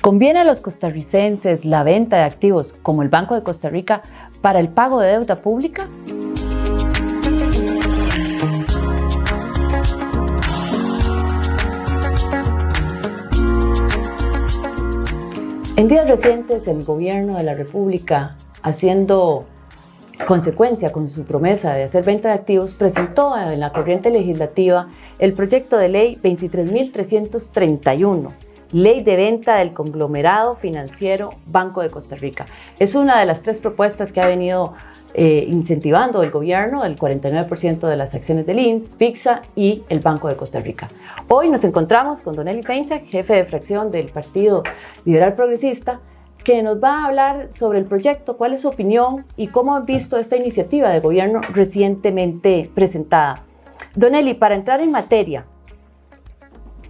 ¿Conviene a los costarricenses la venta de activos como el Banco de Costa Rica para el pago de deuda pública? En días recientes, el gobierno de la República, haciendo consecuencia con su promesa de hacer venta de activos, presentó en la corriente legislativa el proyecto de ley 23.331, Ley de Venta del Conglomerado Financiero Banco de Costa Rica. Es una de las tres propuestas que ha venido incentivando el gobierno, el 49% de las acciones del INS, PICSA y el Banco de Costa Rica. Hoy nos encontramos con Don Eli Feinsack, jefe de fracción del Partido Liberal Progresista, que nos va a hablar sobre el proyecto, cuál es su opinión y cómo han visto esta iniciativa de gobierno recientemente presentada. Don Eli, para entrar en materia,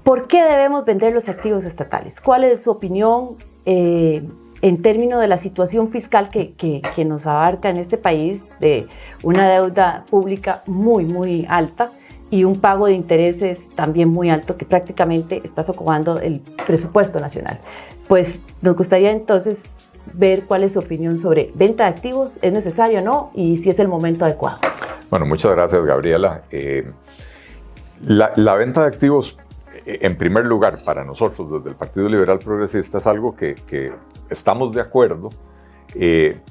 ¿por qué debemos vender los activos estatales? ¿Cuál es su opinión en términos de la situación fiscal que nos abarca en este país, de una deuda pública muy alta y un pago de intereses también muy alto que prácticamente está socavando el presupuesto nacional? Pues nos gustaría entonces ver cuál es su opinión sobre venta de activos, ¿es necesario o no? Y si es el momento adecuado. Bueno, muchas gracias, Gabriela. La venta de activos, en primer lugar, para nosotros desde el Partido Liberal Progresista es algo que estamos de acuerdo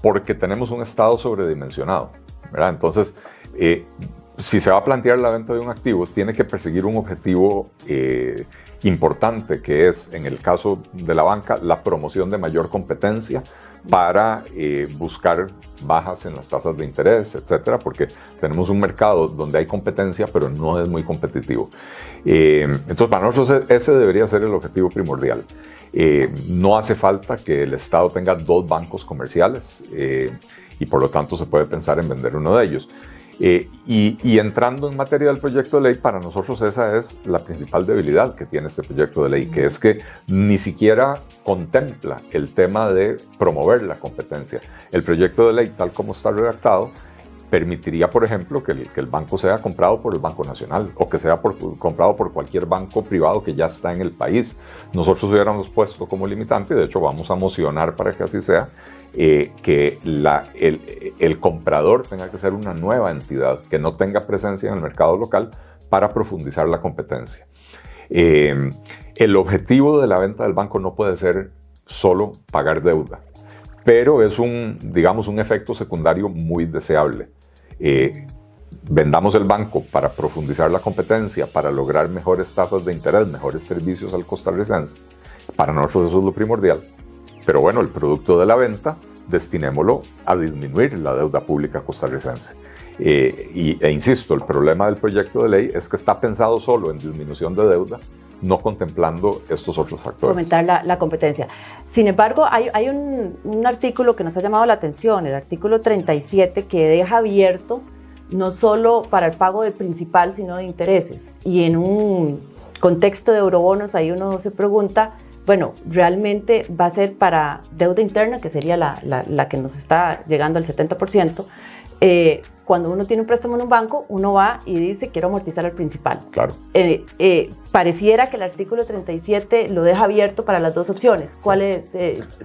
porque tenemos un Estado sobredimensionado, ¿verdad? Entonces, si se va a plantear la venta de un activo, tiene que perseguir un objetivo importante, que es, en el caso de la banca, la promoción de mayor competencia para buscar bajas en las tasas de interés, etcétera, porque tenemos un mercado donde hay competencia, pero no es muy competitivo. Entonces, para nosotros ese debería ser el objetivo primordial. No hace falta que el Estado tenga dos bancos comerciales y por lo tanto se puede pensar en vender uno de ellos. Y entrando en materia del proyecto de ley, para nosotros esa es la principal debilidad que tiene este proyecto de ley, que es que ni siquiera contempla el tema de promover la competencia. El proyecto de ley, tal como está redactado, permitiría, por ejemplo, que el banco sea comprado por el Banco Nacional o que sea comprado por cualquier banco privado que ya está en el país. Nosotros hubiéramos puesto como limitante, de hecho vamos a mocionar para que así sea, que el comprador tenga que ser una nueva entidad que no tenga presencia en el mercado local para profundizar la competencia. El objetivo de la venta del banco no puede ser solo pagar deuda, pero es digamos, un efecto secundario muy deseable. Vendamos el banco para profundizar la competencia, para lograr mejores tasas de interés, mejores servicios al costarricense. Para nosotros eso es lo primordial. Pero bueno, el producto de la venta, destinémoslo a disminuir la deuda pública costarricense. E insisto, el problema del proyecto de ley es que está pensado solo en disminución de deuda, no contemplando estos otros factores. Fomentar la competencia. Sin embargo, hay un artículo que nos ha llamado la atención, el artículo 37, que deja abierto no solo para el pago de principal, sino de intereses. Y en un contexto de eurobonos, ahí uno se pregunta, bueno, realmente va a ser para deuda interna, que sería la que nos está llegando al 70%. Cuando uno tiene un préstamo en un banco, uno va y dice, quiero amortizar el principal. Claro. Pareciera que el artículo 37 lo deja abierto para las dos opciones. ¿Cuál es,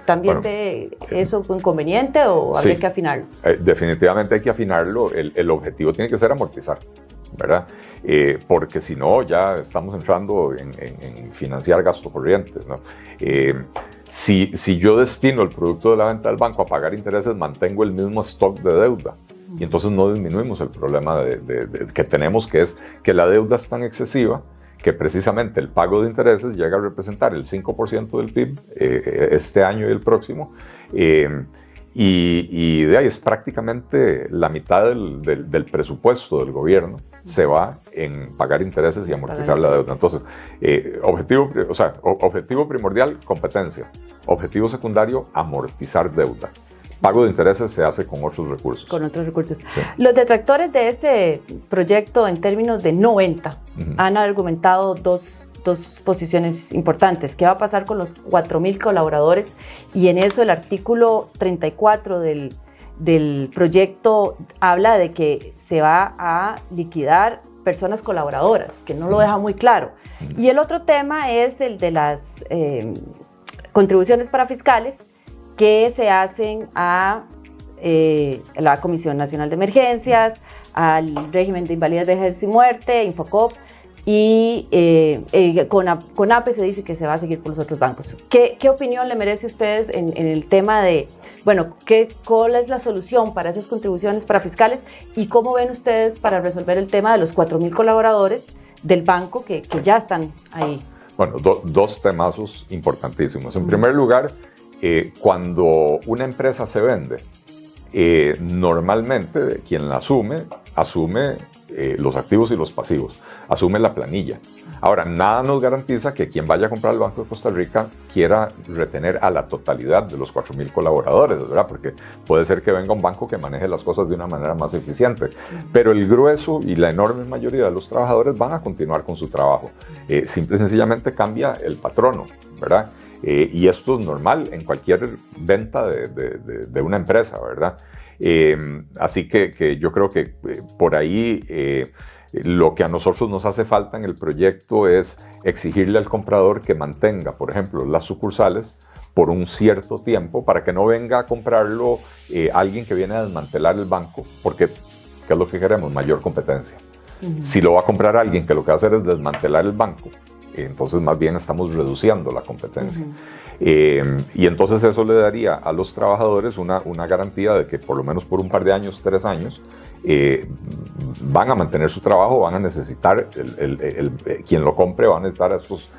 también ve eso inconveniente o habría que afinarlo? Definitivamente hay que afinarlo. El objetivo tiene que ser amortizar, ¿verdad? Porque si no, ya estamos entrando en financiar gasto corriente, ¿no? Si yo destino el producto de la venta del banco a pagar intereses, mantengo el mismo stock de deuda. Y entonces no disminuimos el problema que tenemos, que es que la deuda es tan excesiva que precisamente el pago de intereses llega a representar el 5% del PIB este año y el próximo. Y de ahí es prácticamente la mitad del presupuesto del gobierno se va en pagar intereses y amortizar la deuda. Entonces, objetivo primordial, competencia. Objetivo secundario, amortizar deuda. Pago de intereses se hace con otros recursos. Con otros recursos. Sí. Los detractores de este proyecto en términos de no venta han argumentado dos posiciones importantes. ¿Qué va a pasar con los 4,000 colaboradores? Y en eso el artículo 34 del proyecto habla de que se va a liquidar personas colaboradoras, que no lo deja muy claro. Y el otro tema es el de las contribuciones para fiscales que se hacen a la Comisión Nacional de Emergencias, al régimen de invalidez, vejez y muerte, Infocop, y CONAPE se dice que se va a seguir por los otros bancos. ¿Qué opinión le merece a ustedes en el tema de, bueno, cuál es la solución para esas contribuciones para fiscales y cómo ven ustedes para resolver el tema de los 4.000 colaboradores del banco que ya están ahí? Bueno, dos temazos importantísimos. En primer lugar, cuando una empresa se vende, normalmente quien la asume los activos y los pasivos, asume la planilla. Ahora, nada nos garantiza que quien vaya a comprar el Banco de Costa Rica quiera retener a la totalidad de los 4.000 colaboradores, ¿verdad? Porque puede ser que venga un banco que maneje las cosas de una manera más eficiente, pero el grueso y la enorme mayoría de los trabajadores van a continuar con su trabajo. Simple y sencillamente cambia el patrono, ¿verdad? Y esto es normal en cualquier venta de una empresa, ¿verdad? Así que yo creo que por ahí lo que a nosotros nos hace falta en el proyecto es exigirle al comprador que mantenga, por ejemplo, las sucursales por un cierto tiempo para que no venga a comprarlo alguien que viene a desmantelar el banco, porque ¿qué es lo que queremos? Mayor competencia. Si lo va a comprar alguien que lo que va a hacer es desmantelar el banco, entonces más bien estamos reduciendo la competencia. Y entonces eso le daría a los trabajadores una garantía de que por lo menos por un par de años, 3 años, van a mantener su trabajo, van a necesitar, quien lo compre va a necesitar a estos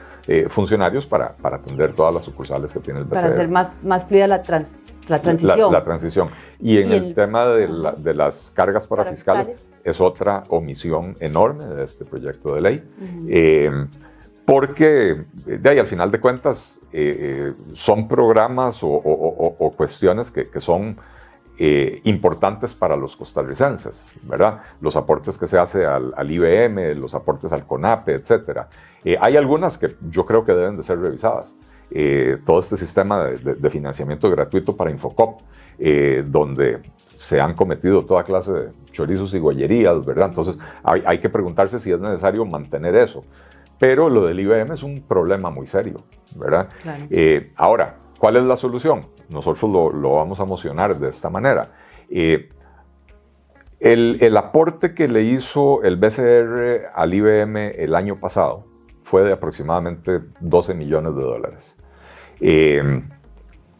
funcionarios para atender todas las sucursales que tiene el BCR. Para hacer más fluida la transición. La transición. Y en el tema de las cargas para fiscales es otra omisión enorme de este proyecto de ley. Porque de ahí, al final de cuentas, son programas o cuestiones que son importantes para los costarricenses, ¿verdad? Los aportes que se hace al IBM, los aportes al CONAPE, etc. Hay algunas que yo creo que deben de ser revisadas. Todo este sistema de financiamiento gratuito para Infocop, donde se han cometido toda clase de chorizos y gollerías, ¿verdad? Entonces hay que preguntarse si es necesario mantener eso. Pero lo del IBM es un problema muy serio, ¿verdad? Claro. Ahora, ¿cuál es la solución? Nosotros lo vamos a mocionar de esta manera. El aporte que le hizo el BCR al IBM el año pasado fue de aproximadamente $12 millones.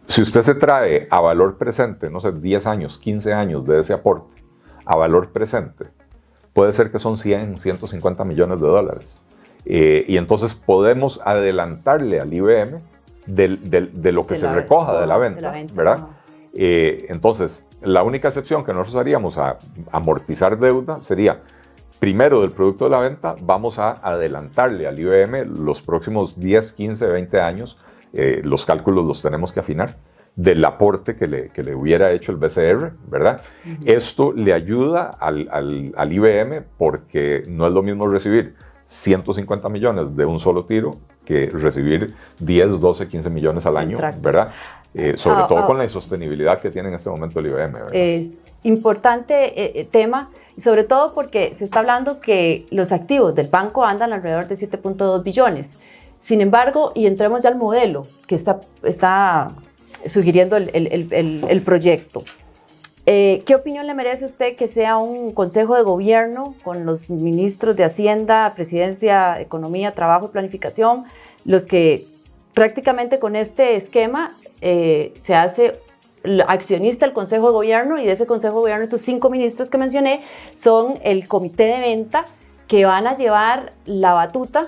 Si usted se trae a valor presente, no sé, 10 años, 15 años de ese aporte, a valor presente, puede ser que son 100, 150 millones de dólares. Y entonces podemos adelantarle al IBM de lo que se recoja de la venta, ¿verdad? Entonces, la única excepción que nosotros haríamos a amortizar deuda sería, primero del producto de la venta, vamos a adelantarle al IBM los próximos 10, 15, 20 años, los cálculos los tenemos que afinar, del aporte que le hubiera hecho el BCR, ¿verdad? Esto le ayuda al IBM porque no es lo mismo recibir 150 millones de un solo tiro que recibir 10, 12, 15 millones al año, ¿verdad? Sobre todo con la insostenibilidad que tiene en este momento el IBM, ¿verdad? Es importante tema, sobre todo porque se está hablando que los activos del banco andan alrededor de 7.2 billones. Sin embargo, y entremos ya al modelo que está sugiriendo el proyecto. ¿Qué opinión le merece a usted que sea un consejo de gobierno con los ministros de Hacienda, Presidencia, Economía, Trabajo y Planificación, los que prácticamente con este esquema se hace accionista el Consejo de Gobierno, y de ese Consejo de Gobierno estos 5 ministros que mencioné son el comité de venta que van a llevar la batuta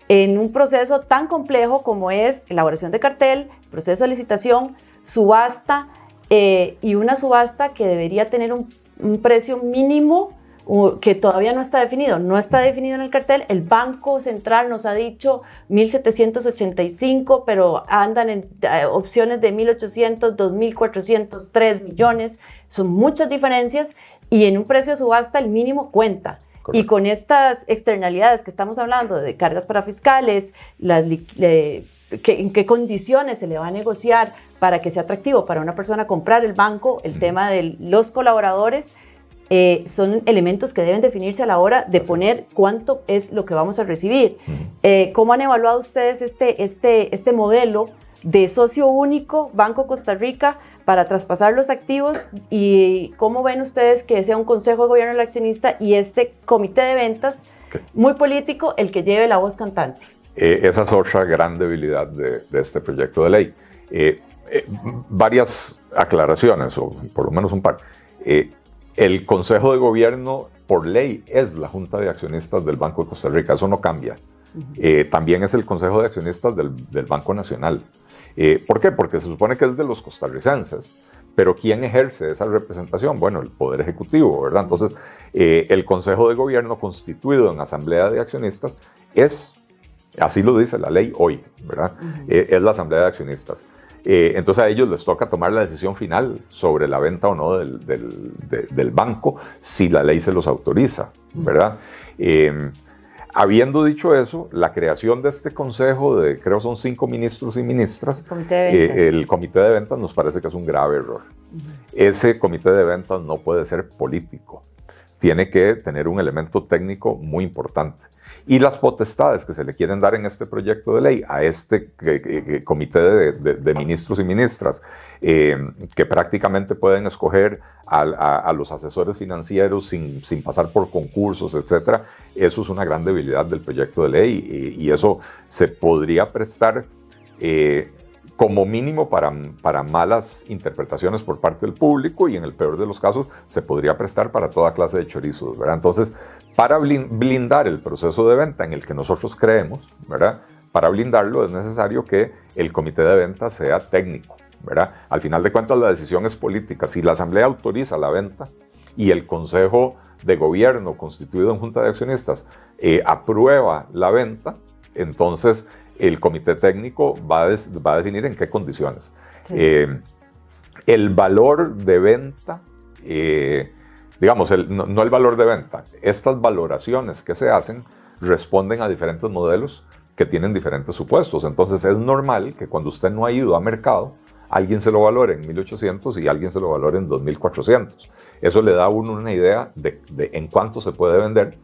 en un proceso tan complejo como es elaboración de cartel, proceso de licitación, subasta, y una subasta que debería tener un precio mínimo que todavía no está definido. No está definido en el cartel. El Banco Central nos ha dicho 1.785, pero andan en opciones de 1.800, 2.400, 3 millones. Son muchas diferencias y en un precio de subasta el mínimo cuenta. Correcto. Y con estas externalidades que estamos hablando de cargas para fiscales, en qué condiciones se le va a negociar para que sea atractivo para una persona comprar el banco, el tema de los colaboradores, son elementos que deben definirse a la hora de poner cuánto es lo que vamos a recibir. ¿Cómo han evaluado ustedes este modelo de socio único, Banco Costa Rica, para traspasar los activos? ¿Y cómo ven ustedes que sea un consejo de gobierno del accionista y este comité de ventas muy político el que lleve la voz cantante? Esa es otra gran debilidad de este proyecto de ley. Varias aclaraciones, o por lo menos un par. El Consejo de Gobierno, por ley, es la Junta de Accionistas del Banco de Costa Rica, eso no cambia. También es el Consejo de Accionistas del Banco Nacional. ¿Por qué? Porque se supone que es de los costarricenses, pero ¿quién ejerce esa representación? Bueno, el Poder Ejecutivo, ¿verdad? Entonces, el Consejo de Gobierno constituido en Asamblea de Accionistas es, así lo dice la ley hoy, ¿verdad? Es la Asamblea de Accionistas. Entonces a ellos les toca tomar la decisión final sobre la venta o no del banco, si la ley se los autoriza, ¿verdad? Habiendo dicho eso, la creación de este consejo de, creo son 5 ministros y ministras, el comité de ventas nos parece que es un grave error. Ese comité de ventas no puede ser político, tiene que tener un elemento técnico muy importante. Y las potestades que se le quieren dar en este proyecto de ley a este comité de ministros y ministras, que prácticamente pueden escoger a los asesores financieros sin pasar por concursos, etcétera, eso es una gran debilidad del proyecto de ley y eso se podría prestar como mínimo para malas interpretaciones por parte del público y en el peor de los casos se podría prestar para toda clase de chorizos, ¿verdad? Entonces, para blindar el proceso de venta en el que nosotros creemos, ¿verdad? Para blindarlo es necesario que el comité de venta sea técnico, ¿verdad? Al final de cuentas la decisión es política. Si la Asamblea autoriza la venta y el Consejo de Gobierno constituido en Junta de Accionistas aprueba la venta, entonces el comité técnico va a definir en qué condiciones. Sí. El valor de venta, digamos, no el valor de venta, estas valoraciones que se hacen responden a diferentes modelos que tienen diferentes supuestos. Entonces es normal que cuando usted no ha ido a mercado, alguien se lo valore en 1.800 y alguien se lo valore en 2.400. Eso le da a uno una idea de en cuánto se puede vender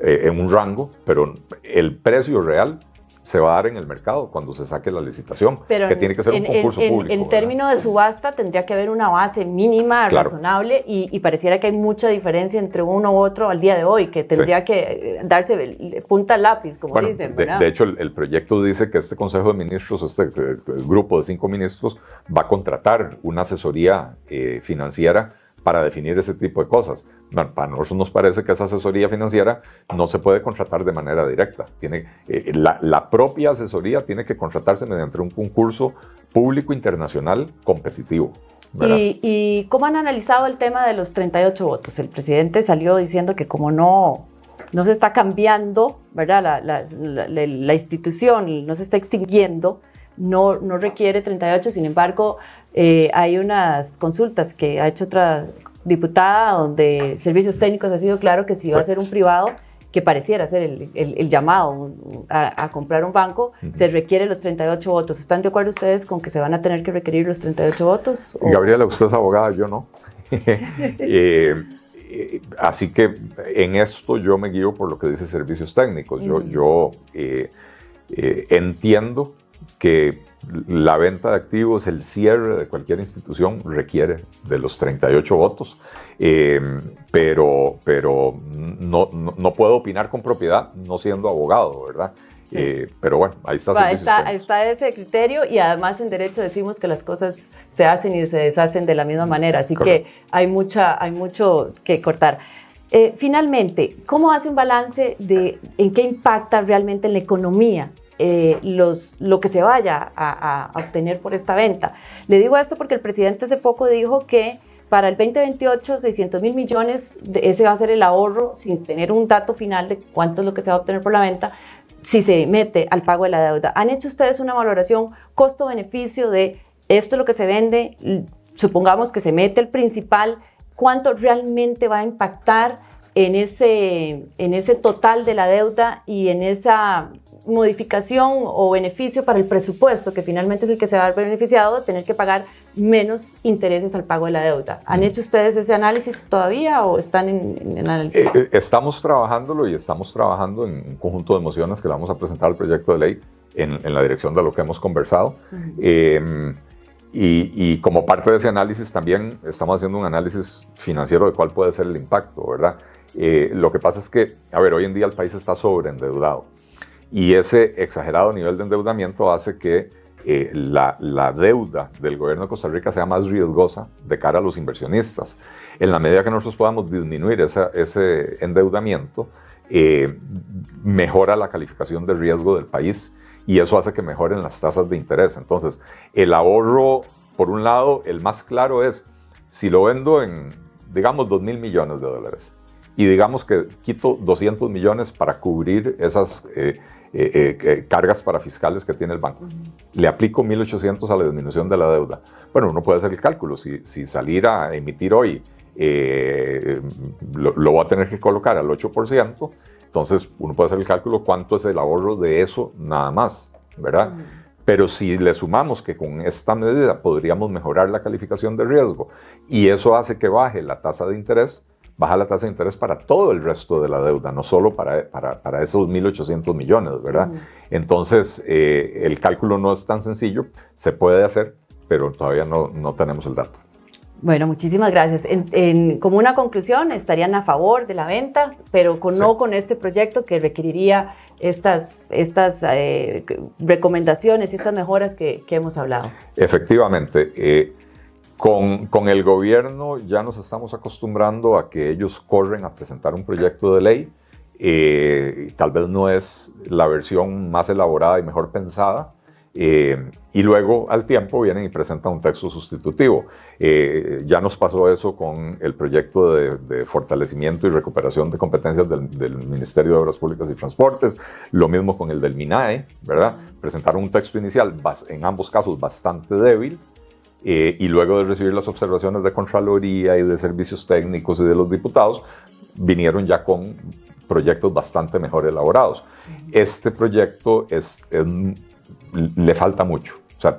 en un rango, pero el precio real se va a dar en el mercado cuando se saque la licitación, pero que tiene que ser un concurso público. En términos de subasta tendría que haber una base mínima, claro, razonable, y pareciera que hay mucha diferencia entre uno u otro al día de hoy, que tendría que darse punta al lápiz, como dicen, ¿verdad? De hecho, el proyecto dice que este Consejo de Ministros, el grupo de 5 ministros, va a contratar una asesoría financiera para definir ese tipo de cosas. Bueno, para nosotros nos parece que esa asesoría financiera no se puede contratar de manera directa. La propia asesoría tiene que contratarse mediante un concurso público internacional competitivo. ¿Y cómo han analizado el tema de los 38 votos? El presidente salió diciendo que como no se está cambiando, ¿verdad? La institución no se está extinguiendo, no requiere 38, sin embargo, hay unas consultas que ha hecho otra diputada donde Servicios Técnicos ha sido claro que si va a ser un privado, que pareciera ser el llamado a comprar un banco, se requiere los 38 votos. ¿Están de acuerdo ustedes con que se van a tener que requerir los 38 votos? Gabriela, usted es abogada, yo no. Así que en esto yo me guío por lo que dice Servicios Técnicos. Yo entiendo que la venta de activos, el cierre de cualquier institución requiere de los 38 votos, pero no puedo opinar con propiedad no siendo abogado, ¿verdad? Sí. Pero bueno, ahí está ese criterio y además en derecho decimos que las cosas se hacen y se deshacen de la misma manera, así Correcto. Que hay mucho que cortar. Finalmente, ¿cómo hace un balance de en qué impacta realmente en la economía lo que se vaya a obtener por esta venta? Le digo esto porque el presidente hace poco dijo que para el 2028 600.000 millones, ese va a ser el ahorro sin tener un dato final de cuánto es lo que se va a obtener por la venta si se mete al pago de la deuda. ¿Han hecho ustedes una valoración costo-beneficio de esto es lo que se vende? Supongamos que se mete el principal, ¿cuánto realmente va a impactar en ese total de la deuda y en esa modificación o beneficio para el presupuesto, que finalmente es el que se va a ver beneficiado de tener que pagar menos intereses al pago de la deuda? ¿Han hecho ustedes ese análisis todavía o están en análisis? Estamos trabajándolo y estamos trabajando en un conjunto de mociones que le vamos a presentar al proyecto de ley en la dirección de lo que hemos conversado. Y como parte de ese análisis también estamos haciendo un análisis financiero de cuál puede ser el impacto, ¿verdad? Lo que pasa es que, a ver, hoy en día el país está sobreendeudado y ese exagerado nivel de endeudamiento hace que la deuda del gobierno de Costa Rica sea más riesgosa de cara a los inversionistas. En la medida que nosotros podamos disminuir ese endeudamiento, mejora la calificación de riesgo del país y eso hace que mejoren las tasas de interés. Entonces, el ahorro, por un lado, el más claro es, si lo vendo en, digamos, 2.000 millones de dólares y digamos que quito 200 millones para cubrir esas cargas parafiscales que tiene el banco, le aplico 1.800 a la disminución de la deuda. Bueno, uno puede hacer el cálculo, si salir a emitir hoy lo va a tener que colocar al 8%, entonces uno puede hacer el cálculo cuánto es el ahorro de eso nada más, ¿verdad? Pero si le sumamos que con esta medida podríamos mejorar la calificación de riesgo y eso hace que baje la tasa de interés, baja la tasa de interés para todo el resto de la deuda, no solo para esos 1.800 millones, ¿verdad? Entonces, el cálculo no es tan sencillo, se puede hacer, pero todavía no tenemos el dato. Bueno, muchísimas gracias. Como una conclusión, estarían a favor de la venta, pero no con este proyecto que requeriría estas recomendaciones y estas mejoras que hemos hablado. Efectivamente. Con el gobierno ya nos estamos acostumbrando a que ellos corren a presentar un proyecto de ley. Tal vez no es la versión más elaborada y mejor pensada. Y luego al tiempo vienen y presentan un texto sustitutivo. Ya nos pasó eso con el proyecto de fortalecimiento y recuperación de competencias del Ministerio de Obras Públicas y Transportes, lo mismo con el del MINAE, ¿verdad? Presentaron un texto inicial en ambos casos bastante débil, y luego de recibir las observaciones de Contraloría y de servicios técnicos y de los diputados, vinieron ya con proyectos bastante mejor elaborados. Este proyecto le falta mucho. O sea,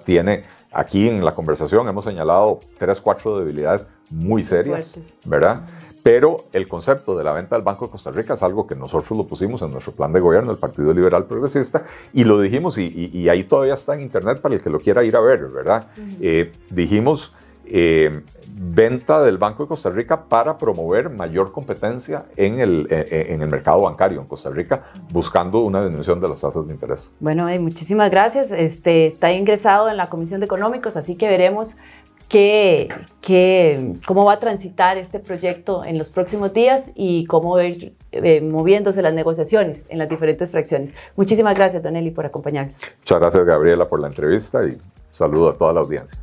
aquí en la conversación hemos señalado 3, 4 debilidades muy serias, fuertes, ¿verdad? Pero el concepto de la venta del Banco de Costa Rica es algo que nosotros lo pusimos en nuestro plan de gobierno, el Partido Liberal Progresista, y lo dijimos, y ahí todavía está en internet para el que lo quiera ir a ver, ¿verdad? Dijimos venta del Banco de Costa Rica para promover mayor competencia en el mercado bancario en Costa Rica, buscando una disminución de las tasas de interés. Bueno, muchísimas gracias. Está ingresado en la Comisión de Económicos, así que veremos cómo va a transitar este proyecto en los próximos días y cómo va a ir moviéndose las negociaciones en las diferentes fracciones. Muchísimas gracias, don Eli, por acompañarnos. Muchas gracias, Gabriela, por la entrevista y saludo a toda la audiencia.